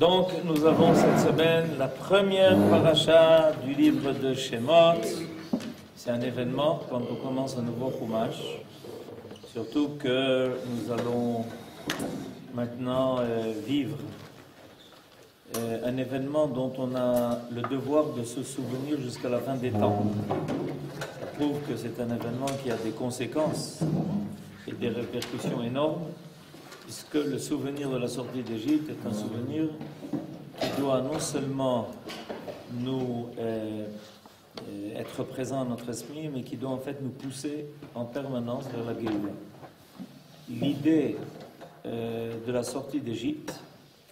Donc, nous avons cette semaine la première paracha du livre de Shemot. C'est un événement quand on commence un nouveau chumash. Surtout que nous allons maintenant vivre un événement dont on a le devoir de se souvenir jusqu'à la fin des temps. Ça prouve que c'est un événement qui a des conséquences et des répercussions énormes, puisque le souvenir de la sortie d'Égypte est un souvenir qui doit non seulement nous être présent dans notre esprit, mais qui doit en fait nous pousser en permanence vers la Géoula. L'idée de la sortie d'Égypte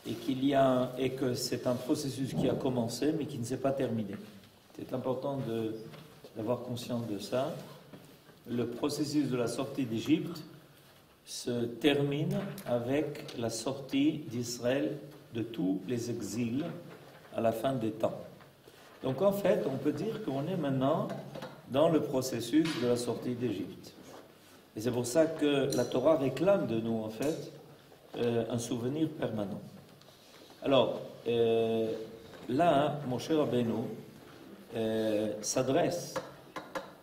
est que c'est un processus qui a commencé, mais qui ne s'est pas terminé. C'est important d'avoir conscience de ça. Le processus de la sortie d'Égypte se termine avec la sortie d'Israël de tous les exils à la fin des temps. Donc en fait, on peut dire qu'on est maintenant dans le processus de la sortie d'Égypte. Et c'est pour ça que la Torah réclame de nous, en fait, un souvenir permanent. Alors, là, Moshe Rabbeinu s'adresse,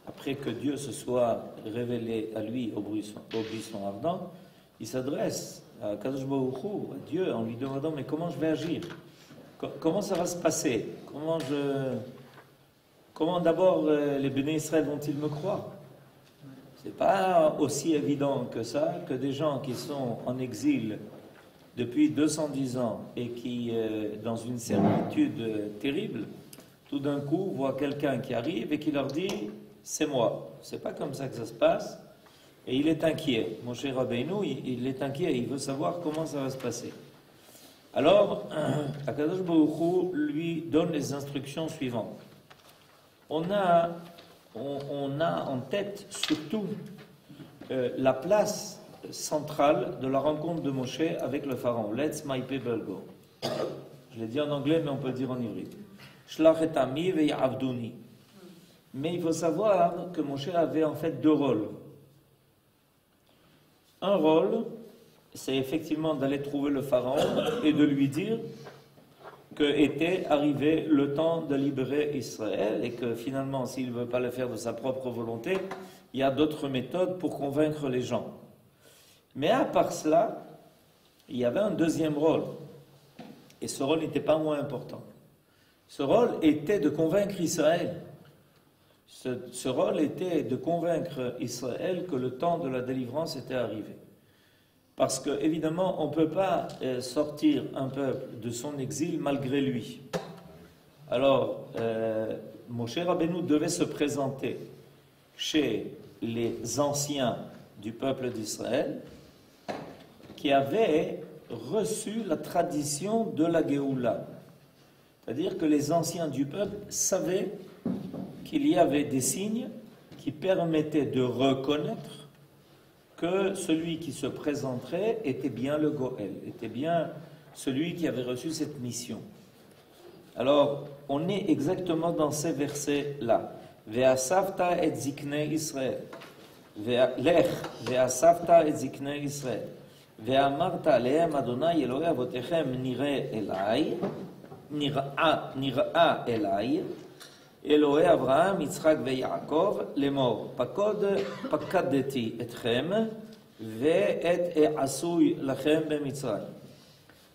après que Dieu se soit révélé à lui au buisson ardent, il s'adresse à Kadosh Baruch Hu, à Dieu, en lui demandant « Mais comment je vais agir ? Comment ça va se passer ? Comment d'abord les béné Israël vont-ils me croire ?» C'est pas aussi évident que ça, que des gens qui sont en exil depuis 210 ans et qui, dans une servitude terrible, tout d'un coup voient quelqu'un qui arrive et qui leur dit « C'est moi ». C'est pas comme ça que ça se passe. Et il est inquiet. Mon cher Rabbeinu, il est inquiet. Il veut savoir comment ça va se passer. Alors, Akadosh Baruch Hu lui donne les instructions suivantes. On a en tête surtout la place centrale de la rencontre de Moshe avec le pharaon. Let's my people go. Je l'ai dit en anglais, mais on peut le dire en hébreu. Shlach et ami ve'yavduni. Mais il faut savoir que Moshe avait en fait deux rôles. Un rôle, c'est effectivement d'aller trouver le pharaon et de lui dire que était arrivé le temps de libérer Israël et que finalement, s'il ne veut pas le faire de sa propre volonté, il y a d'autres méthodes pour convaincre les gens. Mais à part cela, il y avait un deuxième rôle. Et ce rôle n'était pas moins important. Ce rôle était de convaincre Israël. Ce rôle était de convaincre Israël que le temps de la délivrance était arrivé. Parce que, évidemment, on ne peut pas sortir un peuple de son exil malgré lui. Alors, Moshe Rabbeinu devait se présenter chez les anciens du peuple d'Israël qui avaient reçu la tradition de la Géoula. C'est-à-dire que les anciens du peuple savaient qu'il y avait des signes qui permettaient de reconnaître que celui qui se présenterait était bien le Goël, était bien celui qui avait reçu cette mission. Alors, on est exactement dans ces versets-là. Ve'asavta et ziknei Israël. Lech, ve'asavta et ziknei Israël. Ve'amarta alehem Adonai Elohei avotechem nireh elai, nir'a elai, Elohei Abraham, Yitzchak ve'Yaakov, lemor, pakadeti etchem, ve'et e'asui lachem be'Mitzrayim.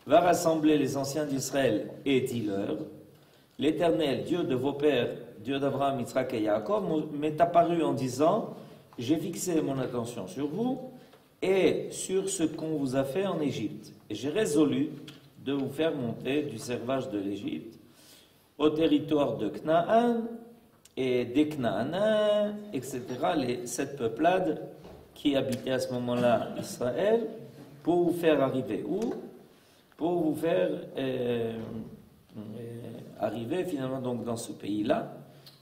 Va rassembler les anciens d'Israël et dis-leur, l'Éternel, Dieu de vos pères, Dieu d'Abraham, Yitzchak et Yaakov, m'est apparu en disant, j'ai fixé mon attention sur vous et sur ce qu'on vous a fait en Égypte. Et j'ai résolu de vous faire monter du servage de l'Égypte au territoire de Canaan et des Canaaniens, etc., les 7 peuplades qui habitaient à ce moment-là Israël, pour vous faire arriver où? Pour vous faire arriver finalement donc dans ce pays-là,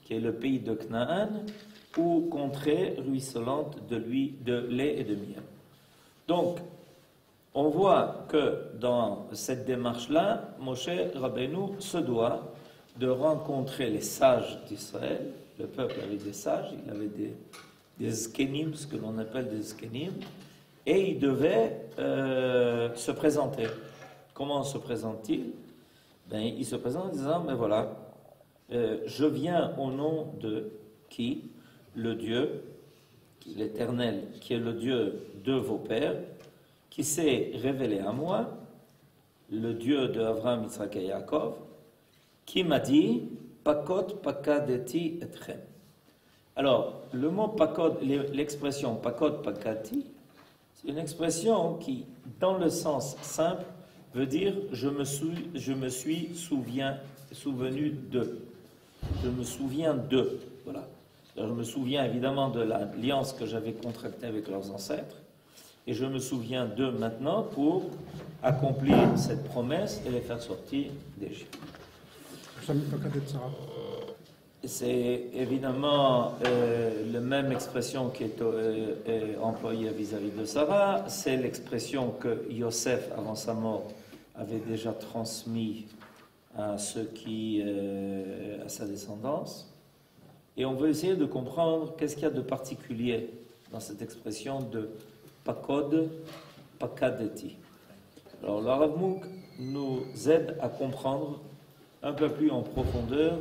qui est le pays de Canaan, ou contrée ruisselante de lait et de miel. Donc, on voit que dans cette démarche-là, Moshe Rabbeinu se doit de rencontrer les sages d'Israël. Le peuple avait des sages, il avait des zkenim, ce que l'on appelle des zkenim, et il devait se présenter. Comment se présente-t-il? ben, il se présente en disant, mais voilà, je viens au nom de qui? Le Dieu, l'Éternel, qui est le Dieu de vos pères, qui s'est révélé à moi, le Dieu de Abraham, Yitzhak et Yaakov, qui m'a dit, Pakod pakadeti etchem. Alors, le mot pakod, l'expression pakod pakati, c'est une expression qui, dans le sens simple, veut dire je me suis souvenu de. Je me souviens de. Voilà. Alors, je me souviens évidemment de l'alliance que j'avais contractée avec leurs ancêtres, et je me souviens d'eux maintenant pour accomplir cette promesse et les faire sortir d'Égypte. C'est évidemment la même expression qui est employée vis-à-vis de Sarah. C'est l'expression que Yosef, avant sa mort, avait déjà transmise à ceux qui, à sa descendance. Et on veut essayer de comprendre qu'est-ce qu'il y a de particulier dans cette expression de pakod, pakadeti. Alors, le Rav Munk nous aide à comprendre un peu plus en profondeur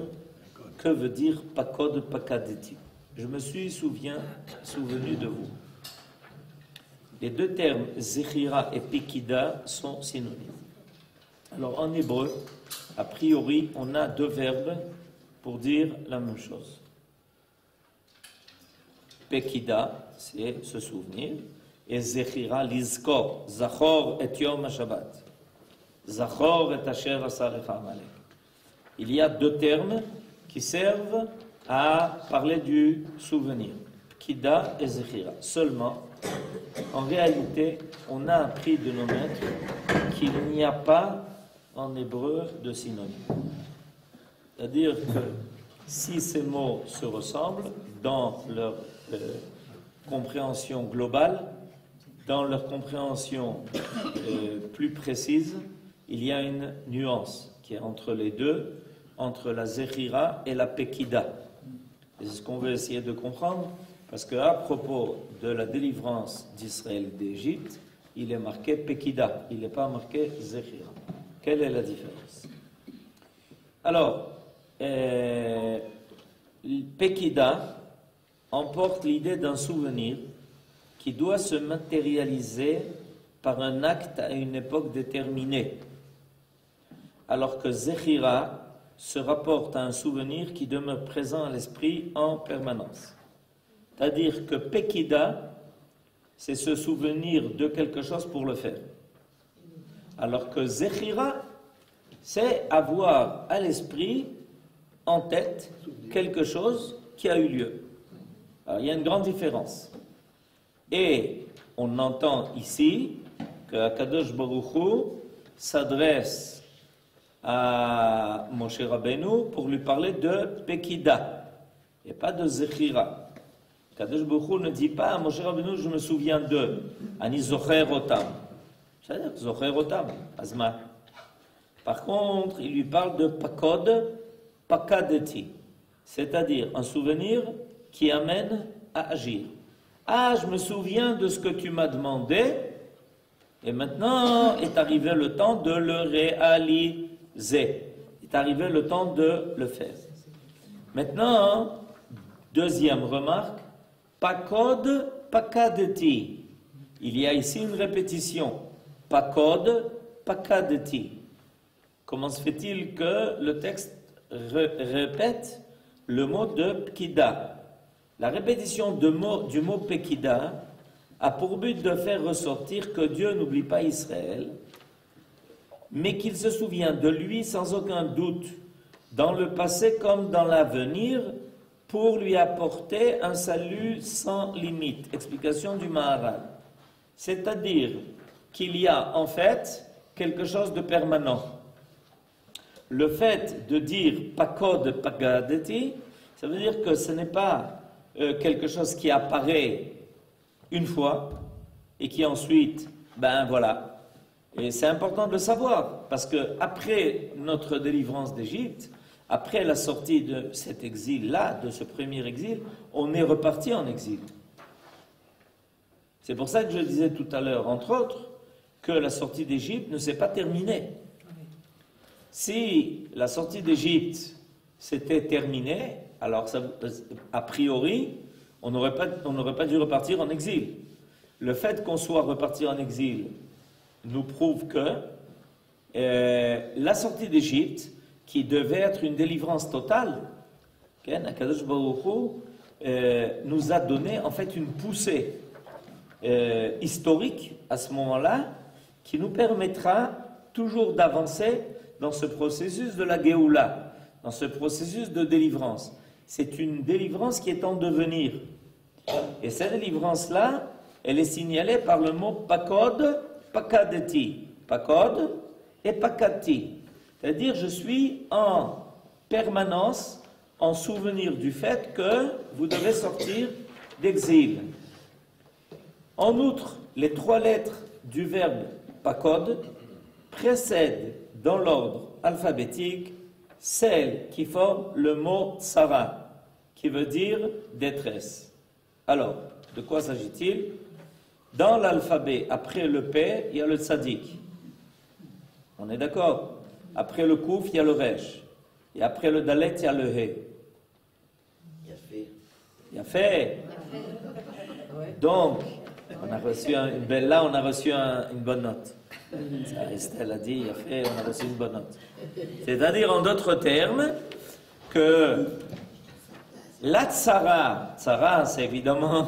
que veut dire pakod, pakadeti. Je me suis souvenu de vous. Les deux termes zechira et pekida sont synonymes. Alors, en hébreu, a priori, on a deux verbes pour dire la même chose. Pekida, c'est se souvenir, et zechira, lizkor, zachor et yom ha-shabbat, zachor et asher asalecha amalek. Il y a deux termes qui servent à parler du souvenir, Pekida et zechira. Seulement, en réalité, on a appris de nos maîtres qu'il n'y a pas en hébreu de synonyme. C'est-à-dire que si ces mots se ressemblent dans leur compréhension globale, dans leur compréhension plus précise, il y a une nuance qui est entre les deux, entre la zechira et la pekida. Et c'est ce qu'on veut essayer de comprendre, parce qu'à propos de la délivrance d'Israël d'Égypte, il est marqué pekida, il n'est pas marqué zechira. Quelle est la différence? Alors, pekida emporte l'idée d'un souvenir qui doit se matérialiser par un acte à une époque déterminée, alors que zechira se rapporte à un souvenir qui demeure présent à l'esprit en permanence. C'est-à-dire que pekida, c'est se souvenir de quelque chose pour le faire. Alors que zechira, c'est avoir à l'esprit, en tête, quelque chose qui a eu lieu. Alors, il y a une grande différence. Et on entend ici que Akadosh Baruch Hu s'adresse à Moshe Rabbeinu pour lui parler de Pekida et pas de Zechira. Akadosh Baruch Hu ne dit pas à Moshe Rabbeinu je me souviens de Ani Zocher Otam. C'est-à-dire Zocher Otam, Azma. Par contre, il lui parle de Pakod, Pakadeti, c'est-à-dire un souvenir qui amène à agir. Ah, je me souviens de ce que tu m'as demandé, et maintenant est arrivé le temps de le réaliser. Est arrivé le temps de le faire. Maintenant, deuxième remarque, Pakod, Pakadeti. Il y a ici une répétition. Pakod, Pakadeti. Comment se fait-il que le texte répète le mot de Pekida? La répétition du mot Pekida a pour but de faire ressortir que Dieu n'oublie pas Israël, mais qu'il se souvient de lui sans aucun doute, dans le passé comme dans l'avenir, pour lui apporter un salut sans limite. Explication du Maharal. C'est-à-dire qu'il y a en fait quelque chose de permanent. Le fait de dire Pakod Pakadeti, ça veut dire que ce n'est pas quelque chose qui apparaît une fois et qui ensuite, ben voilà. Et c'est important de le savoir parce que après notre délivrance d'Égypte, après la sortie de cet exil-là, de ce premier exil, on est reparti en exil. C'est pour ça que je disais tout à l'heure, entre autres, que la sortie d'Égypte ne s'est pas terminée. Si la sortie d'Égypte s'était terminée, alors a priori, on n'aurait pas dû repartir en exil. Le fait qu'on soit reparti en exil nous prouve que la sortie d'Égypte, qui devait être une délivrance totale, Akadosh Baruch Hu, nous a donné en fait une poussée historique à ce moment-là, qui nous permettra toujours d'avancer dans ce processus de la Géoula, dans ce processus de délivrance. C'est une délivrance qui est en devenir. Et cette délivrance-là, elle est signalée par le mot pakod, pakadeti. Pakod et pakati. C'est-à-dire, je suis en permanence en souvenir du fait que vous devez sortir d'exil. En outre, les 3 lettres du verbe pakod précèdent dans l'ordre alphabétique celles qui forment le mot tsara, qui veut dire détresse. Alors, de quoi s'agit-il? Dans l'alphabet, après le P, il y a le tzadik. On est d'accord? Après le kouf, il y a le resh. Et après le dalet, il y a le he. Il y a fait. Donc, on a reçu une bonne note. Estelle a dit, il y a fait, on a reçu une bonne note. C'est-à-dire, en d'autres termes, que la tsara, c'est évidemment,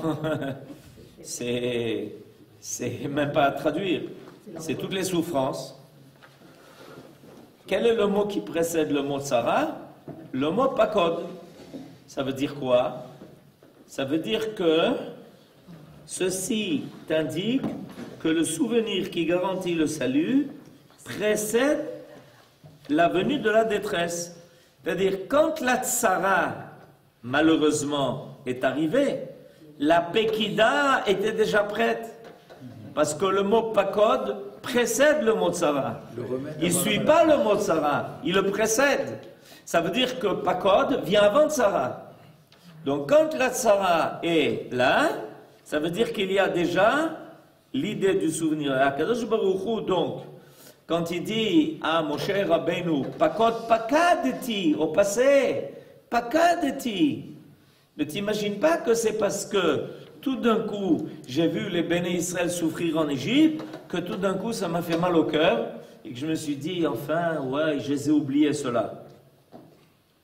c'est même pas à traduire, c'est toutes les souffrances. Quel est le mot qui précède le mot tsara? Le mot pakod. Ça veut dire quoi? Ça veut dire que ceci t'indique que le souvenir qui garantit le salut précède la venue de la détresse. C'est-à-dire, quand la tsara, malheureusement, est arrivée, la pekida était déjà prête. Parce que le mot pakod précède le mot tsara. Il ne suit pas le mot tsara, il le précède. Ça veut dire que pakod vient avant tsara. Donc quand la tsara est là, ça veut dire qu'il y a déjà l'idée du souvenir. Akadosh Baruch Hu, donc, quand il dit à Moshe Rabbeinu, pakod pakadeti, au passé, pakadeti, ne t'imagine pas que c'est parce que tout d'un coup, j'ai vu les Béné Israël souffrir en Égypte, que tout d'un coup, ça m'a fait mal au cœur, et que je me suis dit, enfin, ouais, je les ai oubliés, ceux-là.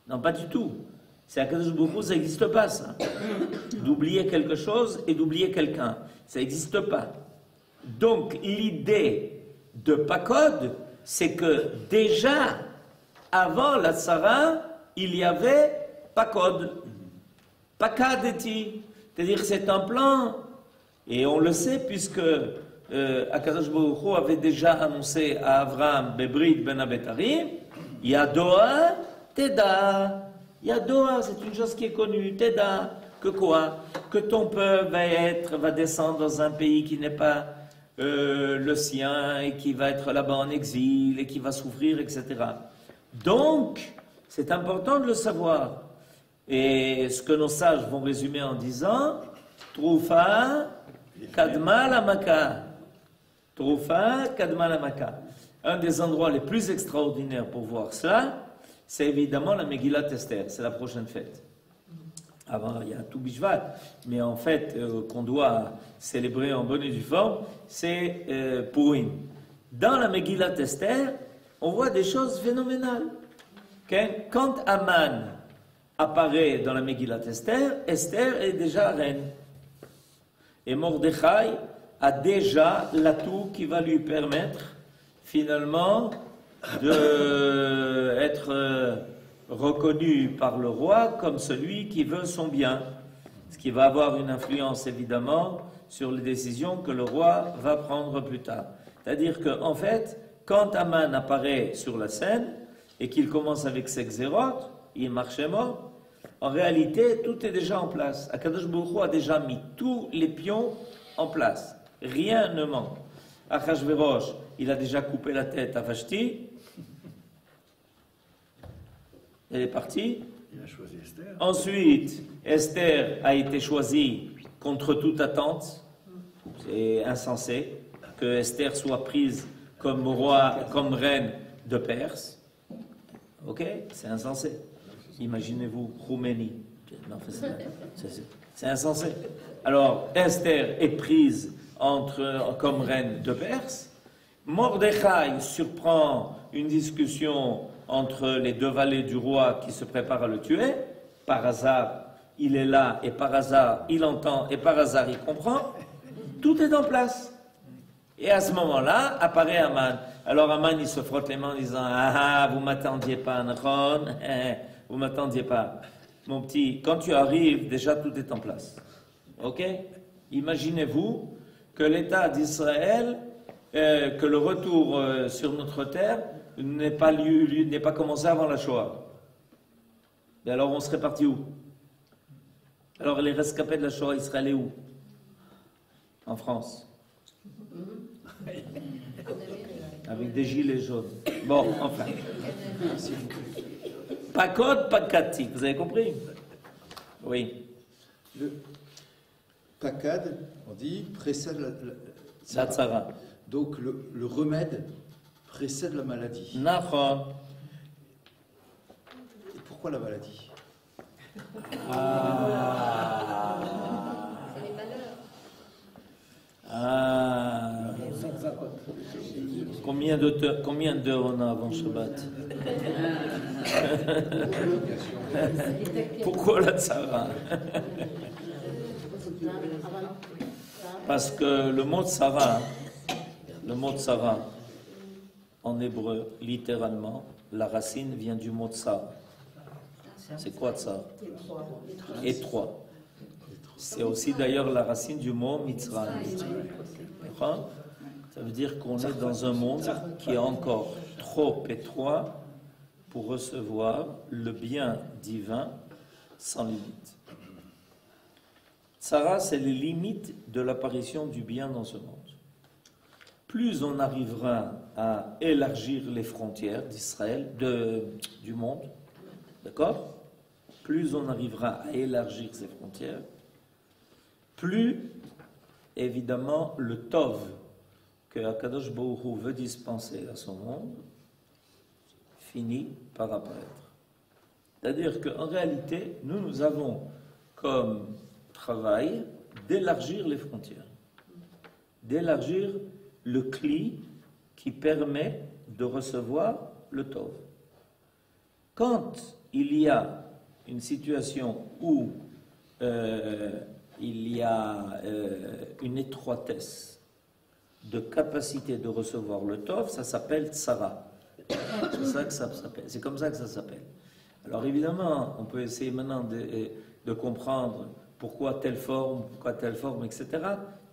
Non, pas du tout. C'est à Kadosh Baruch Hu, ça n'existe pas, ça. D'oublier quelque chose et d'oublier quelqu'un. Ça n'existe pas. Donc, l'idée de Pakod, c'est que déjà, avant la Tsara, il y avait Pakod. Pakadeti. C'est-à-dire que c'est un plan, et on le sait puisque Akadosh Baruch Hu avait déjà annoncé à Avraham Bebrit ben Abetarim, Yadoa Teda. Yadoa, c'est une chose qui est connue. Teda, que quoi? Que ton peuple va descendre dans un pays qui n'est pas le sien, et qui va être là-bas en exil, et qui va souffrir, etc. Donc, c'est important de le savoir. Et ce que nos sages vont résumer en disant Troufa Kadma Lamaka. Troufa Kadma Lamaka. Un des endroits les plus extraordinaires pour voir cela, c'est évidemment la Megillat Esther. C'est la prochaine fête. Avant, il y a tout Bishvat, mais en fait, qu'on doit célébrer en bonne et due forme, c'est Purim. Dans la Megillat Esther, on voit des choses phénoménales. Okay? Quand Aman apparaît dans la Megillat Esther, Esther est déjà reine. Et Mordechai a déjà l'atout qui va lui permettre, finalement, d'être reconnu par le roi comme celui qui veut son bien. Ce qui va avoir une influence, évidemment, sur les décisions que le roi va prendre plus tard. C'est-à-dire qu'en fait, quand Aman apparaît sur la scène, et qu'il commence avec ses xérotes, il marchait mort. En réalité, tout est déjà en place. Akadosh Baruch Hu a déjà mis tous les pions en place. Rien ne manque. Achashverosh, il a déjà coupé la tête à Vashti. Elle est partie. Il a choisi Esther. Ensuite, Esther a été choisie contre toute attente. C'est insensé que Esther soit prise comme roi, comme reine de Perse. Ok? C'est insensé. Imaginez-vous, Khomeini. Non, c'est insensé. Alors, Esther est prise comme reine de Perse. Mordechai surprend une discussion entre les deux valets du roi qui se préparent à le tuer. Par hasard, il est là, et par hasard, il entend, et par hasard, il comprend. Tout est en place. Et à ce moment-là, apparaît Aman. Alors Aman, il se frotte les mains en disant « Ah, vous m'attendiez pas, Nahon, vous m'attendiez pas. Mon petit, quand tu arrives, déjà tout est en place. Ok? Imaginez-vous que l'État d'Israël, que le retour sur notre terre n'ait pas commencé avant la Shoah. Et alors on serait parti où? Alors les rescapés de la Shoah, ils seraient allés où? En France. Avec des gilets jaunes. Bon, enfin. Pas code, pas de katik, vous avez compris? Oui. Le pakad, on dit, précède la tzara. Donc le remède précède la maladie. Nahon. Et pourquoi la maladie? Combien d'heures on a avant Shabbat? Pourquoi la tzara? Parce que le mot tzara, en hébreu, littéralement, la racine vient du mot tsar. C'est quoi tsar? Étroit. C'est aussi d'ailleurs la racine du mot Mitzrayim. Ça veut dire qu'on est dans un monde qui est encore trop étroit pour recevoir le bien divin sans limite. Tzara, c'est les limites de l'apparition du bien dans ce monde. Plus on arrivera à élargir les frontières d'Israël, du monde, d'accord? Plus on arrivera à élargir ces frontières, plus, évidemment, le Tov que Akadosh Baruch Hu veut dispenser à son monde finit par apparaître. C'est-à-dire qu'en réalité, nous avons comme travail d'élargir les frontières, d'élargir le cli qui permet de recevoir le Tov. Quand il y a une situation où il y a une étroitesse de capacité de recevoir le Tov, ça s'appelle Tzara. C'est comme ça que ça s'appelle. Alors évidemment, on peut essayer maintenant de comprendre pourquoi telle forme, etc.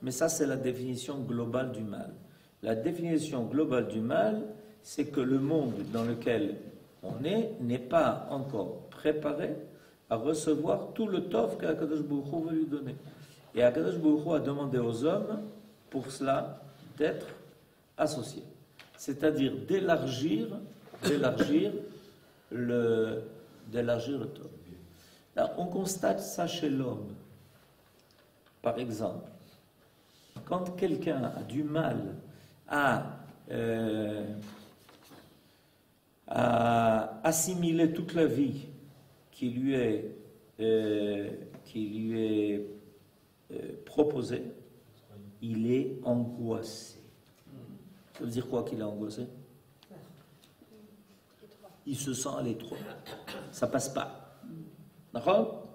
Mais ça, c'est la définition globale du mal. La définition globale du mal, c'est que le monde dans lequel on est n'est pas encore préparé à recevoir tout le tov qu'Akadosh Baruch Hu veut lui donner. Et Akadosh Baruch Hu a demandé aux hommes, pour cela, d'être associés. C'est-à-dire d'élargir le tov. Là, on constate ça chez l'homme. Par exemple, quand quelqu'un a du mal à assimiler toute la vie qui lui est proposée, il est angoissé. Ça veut dire quoi qu'il est angoissé? Il se sent à l'étroit. Ça passe pas. D'accord?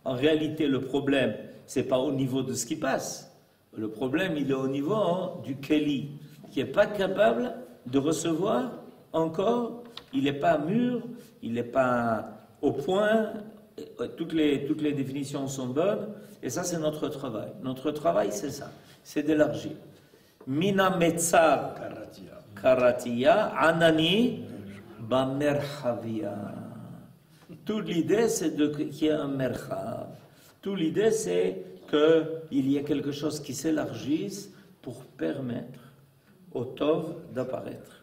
En réalité, le problème, c'est pas au niveau de ce qui passe. Le problème, il est au niveau du Keli, qui n'est pas capable de recevoir encore, il n'est pas mûr, il n'est pas au point, toutes les définitions sont bonnes, et ça, c'est notre travail. Notre travail, c'est ça, c'est d'élargir. Mina metzar karatia anani bamerchavia. Toute l'idée, c'est qu'il y ait un merchav. Toute l'idée, c'est qu'il y ait quelque chose qui s'élargisse pour permettre au Tov d'apparaître.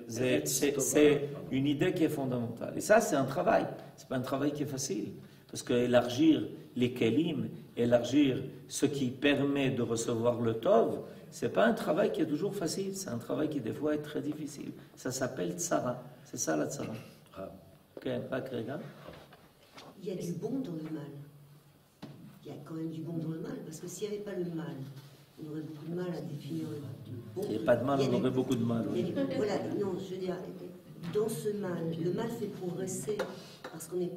C'est une idée qui est fondamentale. Et ça, c'est un travail. Ce n'est pas un travail qui est facile. Parce qu'élargir les kelim, élargir ce qui permet de recevoir le Tov, c'est pas un travail qui est toujours facile, c'est un travail qui des fois est très difficile. Ça s'appelle tsara, c'est ça la tsara. Ok, pas Gréga. Il y a du bon dans le mal. Il y a quand même du bon dans le mal, parce que s'il n'y avait pas le mal, on aurait beaucoup de mal à définir le bon. Il n'y a pas de mal, on aurait beaucoup de mal. Oui. Voilà, non, je veux dire, dans ce mal, le mal fait progresser, parce qu'on est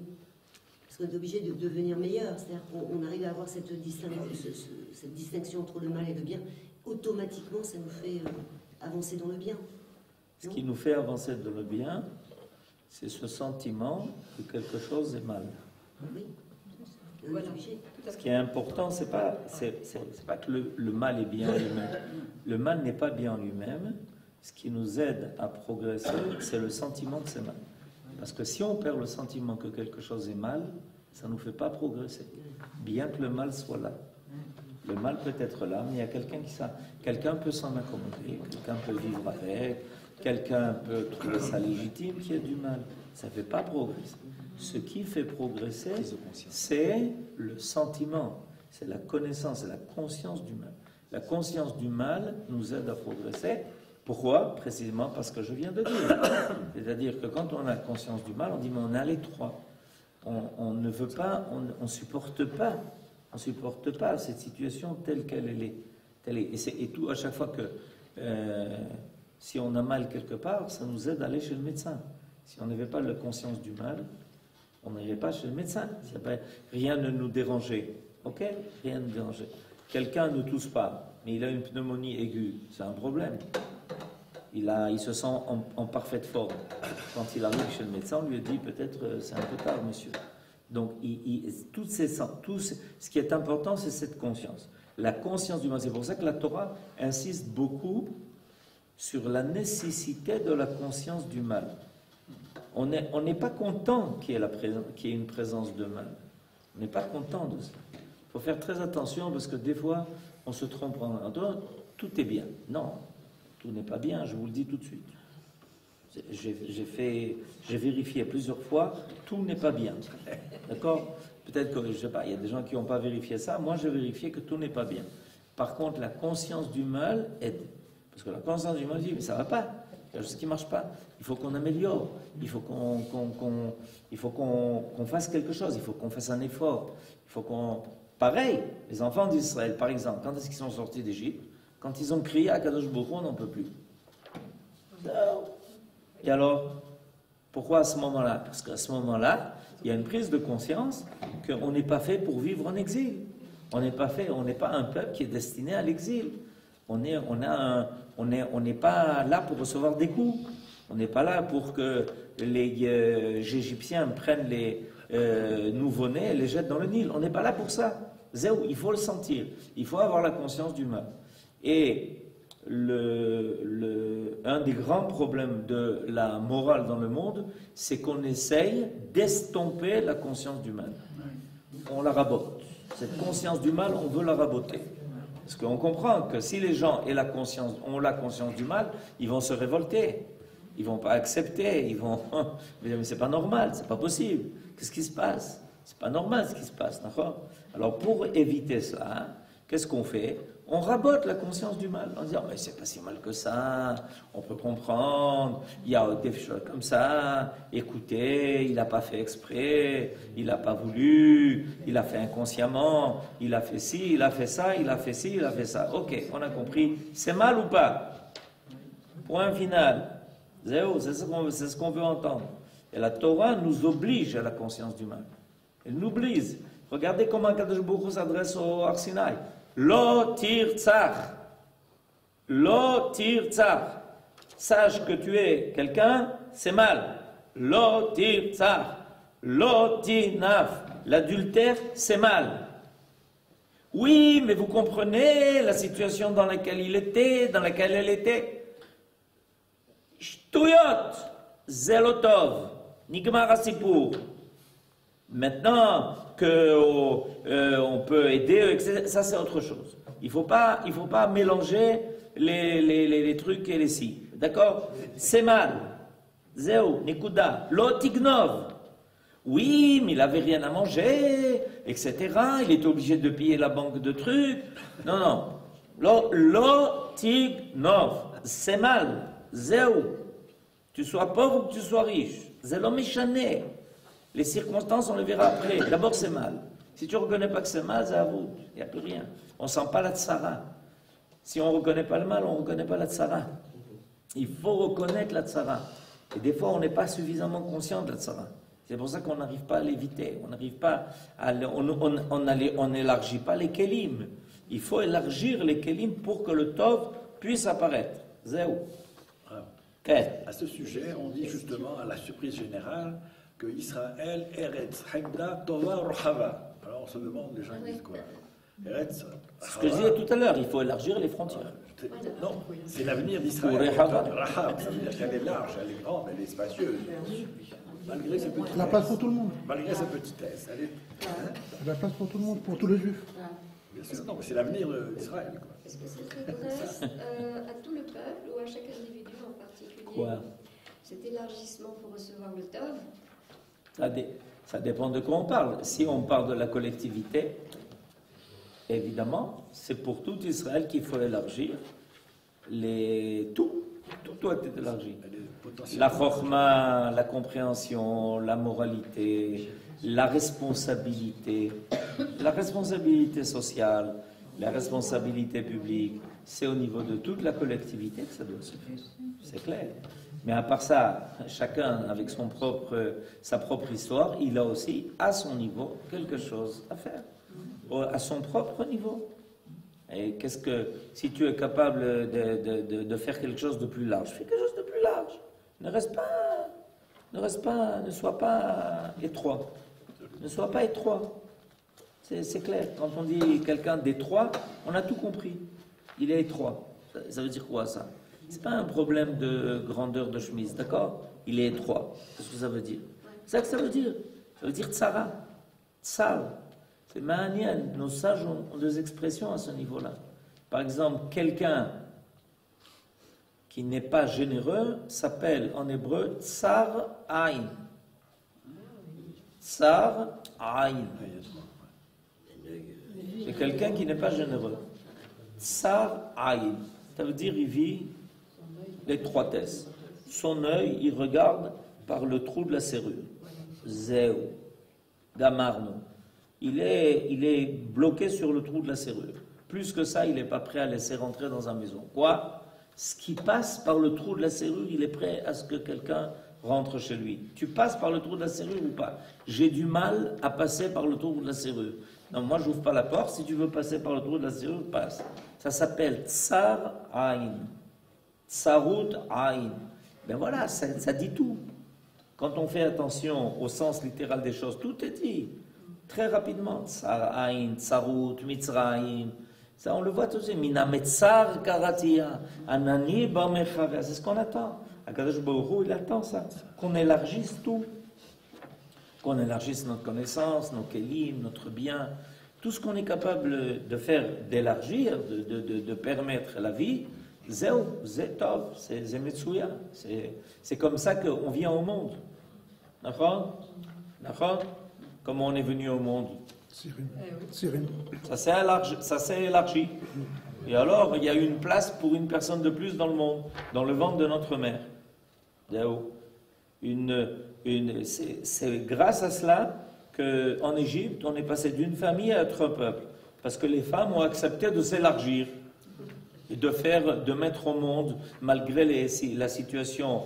obligé de devenir meilleur. C'est-à-dire qu'on arrive à avoir cette distinction entre le mal et le bien. Automatiquement, ça nous fait avancer dans le bien. Ce qui nous fait avancer dans le bien, c'est ce sentiment que quelque chose est mal. Oui. Voilà. Ce qui est important, c'est pas que le mal est bien en lui-même. Le mal n'est pas bien en lui-même. Ce qui nous aide à progresser, c'est le sentiment que c'est mal. Parce que si on perd le sentiment que quelque chose est mal, ça ne nous fait pas progresser. Bien que le mal soit là. Le mal peut être là, mais il y a quelqu'un qui ça. Quelqu'un peut s'en accommoder, quelqu'un peut vivre avec, quelqu'un peut trouver ça légitime qu'il y ait du mal. Ça ne fait pas progresser. Ce qui fait progresser, c'est le sentiment, c'est la connaissance, c'est la conscience du mal. La conscience du mal nous aide à progresser. Pourquoi? Précisément parce que je viens de dire. C'est-à-dire que quand on a conscience du mal, on dit mais on est à l'étroit. On ne veut pas, on supporte pas cette situation telle qu'elle est. Et tout, à chaque fois que si on a mal quelque part, ça nous aide à aller chez le médecin. Si on n'avait pas la conscience du mal, on n'irait pas chez le médecin. Rien ne nous dérangeait. Ok? Rien ne nous dérangeait. Quelqu'un ne tousse pas, mais il a une pneumonie aiguë. C'est un problème. Il se sent en parfaite forme. Quand il arrive chez le médecin, on lui a dit peut-être c'est un peu tard, monsieur. Donc, ce qui est important, c'est cette conscience. La conscience du mal. C'est pour ça que la Torah insiste beaucoup sur la nécessité de la conscience du mal. On n'est pas content qu'il y ait une présence de mal. On n'est pas content de ça. Il faut faire très attention parce que des fois, on se trompe en disant tout est bien. Non, tout n'est pas bien, je vous le dis tout de suite. J'ai vérifié plusieurs fois, tout n'est pas bien. D'accord? Peut-être que, je ne sais pas, il y a des gens qui n'ont pas vérifié ça. Moi, j'ai vérifié que tout n'est pas bien. Par contre, la conscience du mal aide. Parce que la conscience du mal dit, mais ça ne va pas. Il y a quelque chose qui ne marche pas. Il faut qu'on améliore. Il faut qu'on fasse quelque chose. Il faut qu'on fasse un effort. Il faut qu'on... Pareil, les enfants d'Israël, par exemple, quand est-ce qu'ils sont sortis d'Égypte? Quand ils ont crié à Kadosh Baruch Hu, on n'en peut plus. Et alors, pourquoi à ce moment-là? Parce qu'à ce moment-là, il y a une prise de conscience qu'on n'est pas fait pour vivre en exil. On n'est pas un peuple qui est destiné à l'exil. On n'est pas là pour recevoir des coups. On n'est pas là pour que les Égyptiens prennent les nouveau-nés et les jettent dans le Nil. On n'est pas là pour ça. Zéou, il faut le sentir. Il faut avoir la conscience du mal. Et un des grands problèmes de la morale dans le monde, c'est qu'on essaye d'estomper la conscience du mal. On la rabote. Cette conscience du mal, on veut la raboter. Parce qu'on comprend que si les gens ont la conscience du mal, ils vont se révolter. Ils ne vont pas accepter. Ils vont mais c'est pas normal, c'est pas possible. Qu'est-ce qui se passe? C'est pas normal ce qui se passe, d'accord? Alors pour éviter cela, qu'est-ce qu'on fait? On rabote la conscience du mal en disant mais c'est pas si mal que ça, on peut comprendre, il y a des choses comme ça, écoutez, il n'a pas fait exprès, il n'a pas voulu, il a fait inconsciemment, il a fait ci, il a fait ça, il a fait ci, il a fait ça. Ok, on a compris, c'est mal ou pas? Point final. Zéro, c'est ce qu'on veut entendre. Et la Torah nous oblige à la conscience du mal. Elle nous oblige. Regardez comment Kadosh Baruch Hu s'adresse au Har Sinaï. Lo tirtzach. Lo tirtzach. Sache que tu es quelqu'un, c'est mal. Lo tirtzach. Lo tinaf. L'adultère, c'est mal. Oui, mais vous comprenez la situation dans laquelle il était, dans laquelle elle était. Shtuyot. Zelotov. Nigmar Asipur. Maintenant qu'on peut aider, etc., ça c'est autre chose. Il faut pas mélanger les trucs et les si. D'accord? C'est mal. Zéo, Nikuda. Lotignov. Oui, mais il n'avait rien à manger, etc. Il était obligé de payer la banque de trucs. Non. Lo tignov. C'est mal. Zéou. Tu sois pauvre ou que tu sois riche. Zélo méchané. Les circonstances, on les verra après. D'abord, c'est mal. Si tu ne reconnais pas que c'est mal, c'est à vous. Il n'y a plus rien. On ne sent pas la tsara. Si on ne reconnaît pas le mal, on ne reconnaît pas la tsara. Il faut reconnaître la tsara. Et des fois, on n'est pas suffisamment conscient de la tsara. C'est pour ça qu'on n'arrive pas à l'éviter. On n'arrive pas à... On n'élargit pas les kelim. Il faut élargir les kelim pour que le tov puisse apparaître. Zéou. À ce sujet, on dit justement à la surprise générale que Israël, Eretz, Hegda, Tova, Rochava. Alors on se demande, les gens disent quoi? Eretz, Ce que je disais tout à l'heure, il faut élargir les frontières. Non, c'est l'avenir d'Israël. Rahab, ça veut dire qu'elle est large, elle est grande, elle est spacieuse. Malgré ses petites La place pour tout le monde. Malgré sa petitesse. Elle est... La place pour tout le monde, pour tous les juifs. Bien sûr, non, mais c'est l'avenir d'Israël. Est-ce que ça s'adresse à tout le peuple ou à chaque individu en particulier? Quoi? Cet élargissement pour recevoir le tov? Ça dépend de quoi on parle. Si on parle de la collectivité, évidemment, c'est pour tout Israël qu'il faut élargir. Tout doit être élargi. La chorma, la compréhension, la moralité, la responsabilité sociale, la responsabilité publique, c'est au niveau de toute la collectivité que ça doit se faire. C'est clair. Mais à part ça, chacun avec sa propre histoire, il a aussi, à son niveau, quelque chose à faire. À son propre niveau. Et si tu es capable de faire quelque chose de plus large, fais quelque chose de plus large. Ne sois pas étroit. Ne sois pas étroit. C'est clair. Quand on dit quelqu'un d'étroit, on a tout compris. Il est étroit. Ça veut dire quoi ça? C'est pas un problème de grandeur de chemise, d'accord? Il est étroit. Qu'est-ce que ça veut dire? C'est ça que ça veut dire. Ça veut dire tsara. Tsar. C'est ma'anien. Nos sages ont des expressions à ce niveau-là. Par exemple, quelqu'un qui n'est pas généreux s'appelle en hébreu tsar aïn. Tsar aïn. C'est quelqu'un qui n'est pas généreux. Tsar aïn. Ça veut dire il vit l'étroitesse. Son œil, il regarde par le trou de la serrure. Zéou. Gamarno. Il est bloqué sur le trou de la serrure. Plus que ça, il n'est pas prêt à laisser rentrer dans sa maison. Quoi? Ce qui passe par le trou de la serrure, il est prêt à ce que quelqu'un rentre chez lui. Tu passes par le trou de la serrure ou pas? J'ai du mal à passer par le trou de la serrure. Non, moi, je n'ouvre pas la porte. Si tu veux passer par le trou de la serrure, passe. Ça s'appelle Tsar Aïn. Tsarut Aïn. Ben voilà, ça dit tout. Quand on fait attention au sens littéral des choses, tout est dit. Très rapidement. Tsar Aïn, Tsarut, Mitzraïm. Ça, on le voit tout de suite. Mina Metzar Karatia. Anani Bamechavia. C'est ce qu'on attend. Akadosh Baruch Hu, il attend ça. Qu'on élargisse tout. Qu'on élargisse notre connaissance, nos kelim, notre bien. Tout ce qu'on est capable de faire, d'élargir, de permettre la vie, zéo, zétov, c'est zemetsuya. C'est comme ça qu'on vient au monde. D'accord? D'accord? Comment on est venu au monde? Cyril. Ça s'est élargi. Et alors, il y a eu une place pour une personne de plus dans le monde, dans le ventre de notre mère. Zéo. C'est grâce à cela qu'en Égypte, on est passé d'une famille à être un peuple. Parce que les femmes ont accepté de s'élargir et de mettre au monde, malgré la situation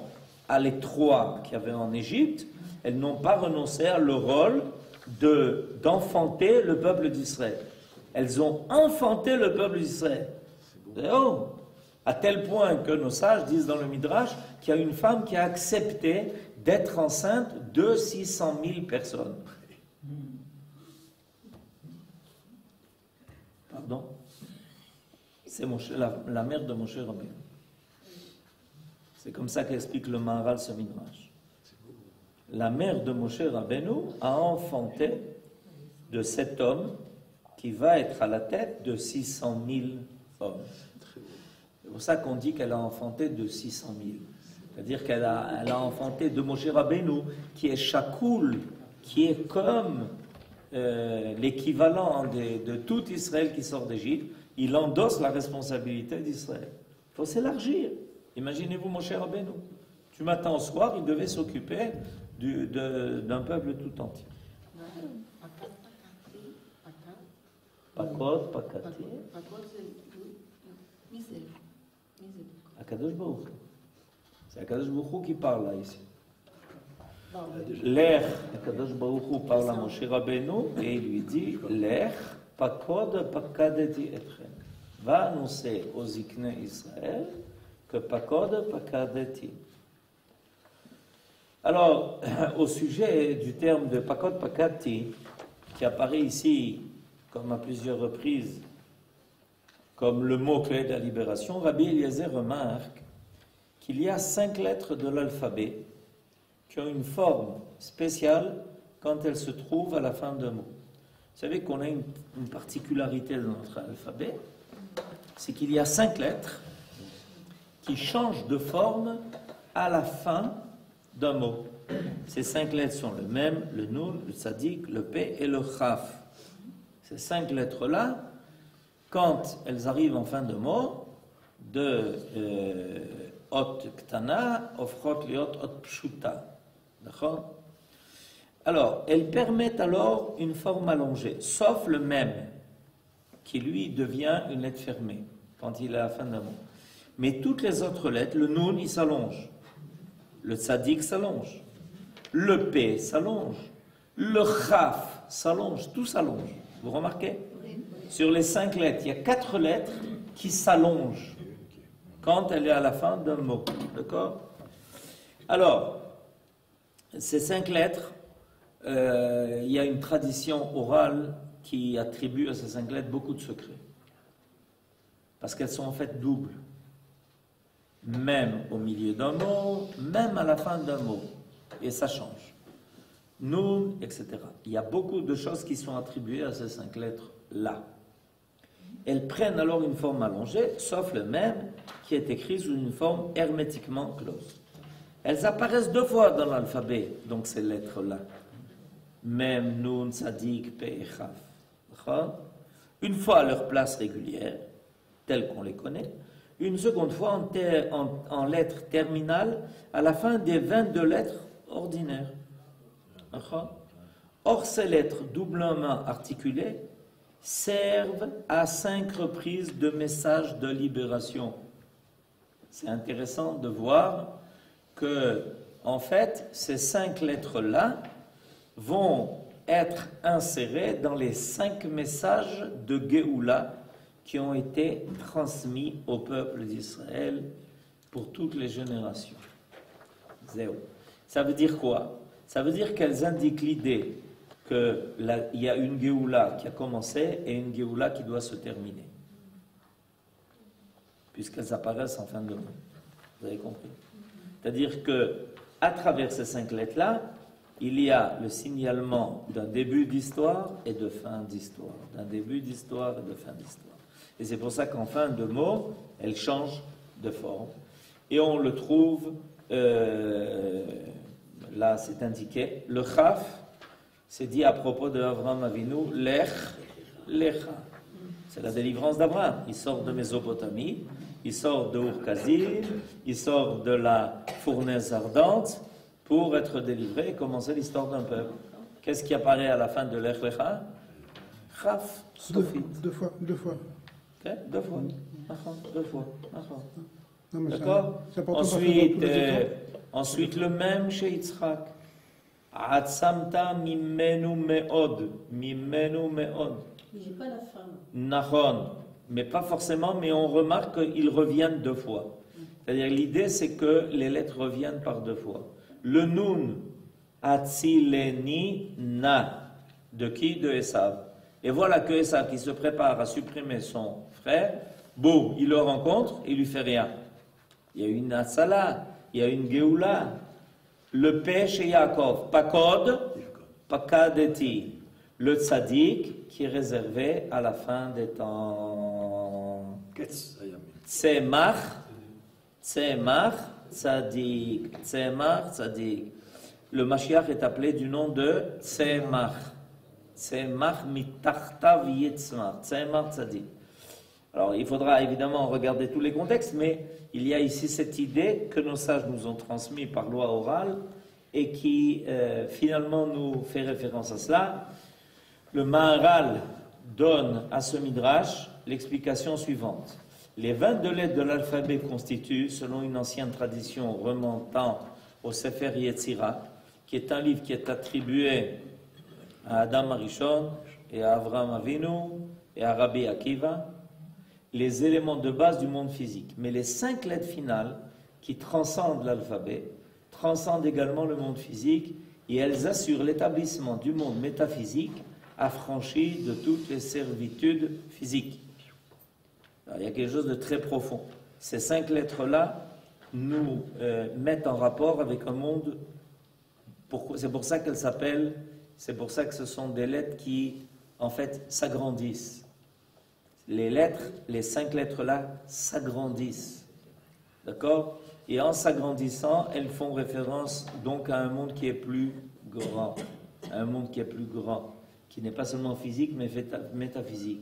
à l'étroit qu'il y avait en Égypte, elles n'ont pas renoncé à leur rôle d'enfanter le peuple d'Israël. Elles ont enfanté le peuple d'Israël. Oh, à tel point que nos sages disent dans le Midrash qu'il y a une femme qui a accepté d'être enceinte de 600 000 personnes. Pardon? C'est la mère de Moshe Rabbeinu. C'est comme ça qu'explique le Maharal ce Midrash. La mère de Moshe Rabbeinu a enfanté de cet homme qui va être à la tête de 600 000 hommes. C'est pour ça qu'on dit qu'elle a enfanté de 600 000. C'est-à-dire qu'elle a enfanté de Moshe Rabbeinu, qui est Shakoul, qui est comme l'équivalent de tout Israël qui sort d'Égypte. Il endosse la responsabilité d'Israël. Il faut s'élargir. Imaginez-vous, mon cher Rabbeinu. Du matin au soir, il devait s'occuper d'un peuple tout entier. Pakod, Pakati. Akadosh Baruch Hu. C'est Akadosh Baruch Hu qui parle là, ici. L'air, Akadosh Baruch Hu parle à Moshe Rabbeinu et il lui dit l'air, Pakod, Pakadeti Etchem. Va annoncer aux Ziknei Israël que Pakod, Pakadeti. Alors, au sujet du terme de Pakod, Pakati, qui apparaît ici comme à plusieurs reprises, comme le mot clé de la libération, Rabbi Eliezer remarque qu'il y a 5 lettres de l'alphabet qui ont une forme spéciale quand elles se trouvent à la fin d'un mot. Vous savez qu'on a une particularité dans notre alphabet, c'est qu'il y a 5 lettres qui changent de forme à la fin d'un mot. Ces 5 lettres sont les mêmes, le Nun, le Tzadik, le P et le Chaf. Ces 5 lettres-là, quand elles arrivent en fin de mot, de Ot Ktana, Ofrot Liot Ot Pshuta. D'accord? Alors, elles permettent alors une forme allongée, sauf le même, qui lui devient une lettre fermée, quand il est à la fin d'un mot. Mais toutes les autres lettres, le Nun, il s'allonge. Le Tzadik s'allonge. Le P s'allonge. Le Chaf s'allonge. Tout s'allonge. Vous remarquez? Sur les 5 lettres, il y a 4 lettres qui s'allongent quand elle est à la fin d'un mot. D'accord? Alors, ces 5 lettres, il y a une tradition orale qui attribue à ces 5 lettres beaucoup de secrets. Parce qu'elles sont en fait doubles. Même au milieu d'un mot, même à la fin d'un mot. Et ça change. Nun, etc. Il y a beaucoup de choses qui sont attribuées à ces 5 lettres-là. Elles prennent alors une forme allongée, sauf le même qui est écrit sous une forme hermétiquement close. Elles apparaissent 2 fois dans l'alphabet, donc ces lettres-là. Même, Nun, Tzadik, Pe et Chaf. Une fois à leur place régulière, telles qu'on les connaît, une seconde fois en lettres terminales à la fin des 22 lettres ordinaires. Or, ces lettres doublement articulées servent à 5 reprises de messages de libération. C'est intéressant de voir que, en fait, ces 5 lettres-là vont être insérées dans les 5 messages de Géoula qui ont été transmis au peuple d'Israël pour toutes les générations. Zéro. Ça veut dire quoi? Ça veut dire qu'elles indiquent l'idée qu'il y a une Géoula qui a commencé et une Géoula qui doit se terminer. Puisqu'elles apparaissent en fin de mois. Vous avez compris? C'est-à-dire que à travers ces 5 lettres-là, il y a le signalement d'un début d'histoire et de fin d'histoire. D'un début d'histoire et de fin d'histoire. Et c'est pour ça qu'en fin de mot, elle change de forme. Et on le trouve, là c'est indiqué, le Chaf, c'est dit à propos de Avraham Avinu, Lech, Lecha. C'est la délivrance d'Abraham. Il sort de Mésopotamie, il sort de Ur-Kasdim, il sort de la fournaise ardente pour être délivré et commencer l'histoire d'un peuple. Qu'est-ce qui apparaît à la fin de Lech Lecha? Chaf, Sofit. Deux fois. Okay? 2 fois. 2 fois. Non, mais D'accord? c'est important parce que dans tous les Ensuite, le même chez Yitzhak. Atzamta mimenu meod. Mimenu meod. Mais j'ai pas la fin. Nahon. Mais pas forcément, mais on remarque qu'ils reviennent 2 fois. C'est-à-dire, l'idée, c'est que les lettres reviennent par 2 fois. Le Nun, Atzileni na. De qui? De Esav. Et voilà que Esav, qui se prépare à supprimer son frère, boum, il le rencontre, il lui fait rien. Il y a une Atsala, il y a une Géoula. Le P chez Yaakov, Pakod, Pakadeti. Le Tzadik, qui est réservé à la fin des temps. Tzemach, Tzadik. Tzemach, Tzadik. Le Mashiach est appelé du nom de Tzemach. Tzemach mitachtav yitzmach. Tzemach Tzadik. Alors, il faudra évidemment regarder tous les contextes, mais il y a ici cette idée que nos sages nous ont transmise par loi orale et qui finalement nous fait référence à cela. Le Maharal donne à ce midrash l'explication suivante. Les 22 lettres de l'alphabet constituent, selon une ancienne tradition remontant au Sefer Yetzira, qui est un livre qui est attribué à Adam Arishon et à Avraham Avinu et à Rabbi Akiva, les éléments de base du monde physique. Mais les 5 lettres finales qui transcendent l'alphabet transcendent également le monde physique et elles assurent l'établissement du monde métaphysique affranchi de toutes les servitudes physiques. Alors, il y a quelque chose de très profond. Ces 5 lettres-là nous mettent en rapport avec un monde. C'est pour ça qu'elles s'appellent, c'est pour ça que ce sont des lettres qui, en fait, s'agrandissent. Les lettres, les 5 lettres-là s'agrandissent. D'accord? Et en s'agrandissant, elles font référence donc à un monde qui est plus grand. Un monde qui est plus grand, qui n'est pas seulement physique, mais métaphysique.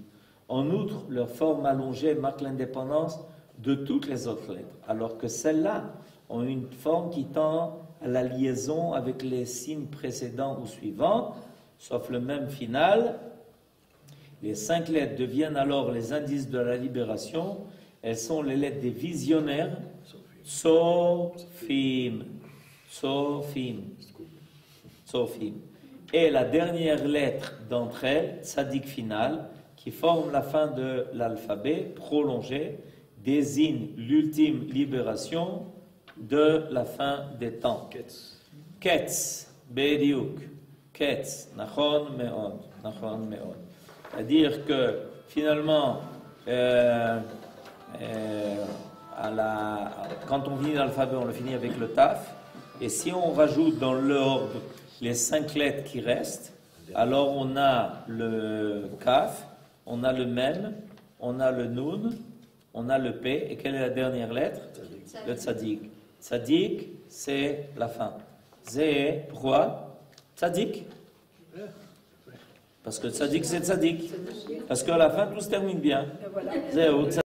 En outre, leur forme allongée marque l'indépendance de toutes les autres lettres, alors que celles-là ont une forme qui tend à la liaison avec les signes précédents ou suivants, sauf le même final. Les 5 lettres deviennent alors les indices de la libération. Elles sont les lettres des visionnaires, Tsofim, Tsofim, Tsofim. Et la dernière lettre d'entre elles, Tzadik final, qui forme la fin de l'alphabet prolongé, désigne l'ultime libération de la fin des temps. Ketz, Bediuk, Ketz, Nachon Meod, Nachon Meod. C'est-à-dire que finalement, quand on finit l'alphabet, on le finit avec le taf, et si on rajoute dans l'ordre les 5 lettres qui restent, alors on a le kaf, on a le mem, on a le nun, on a le p, et quelle est la dernière lettre? Le tzadik. Tzadik, c'est la fin. Zé, pourquoi? Tzadik. Parce que tzadik, c'est tzadik. Parce qu'à la fin, tout se termine bien. Zéou, tzadik.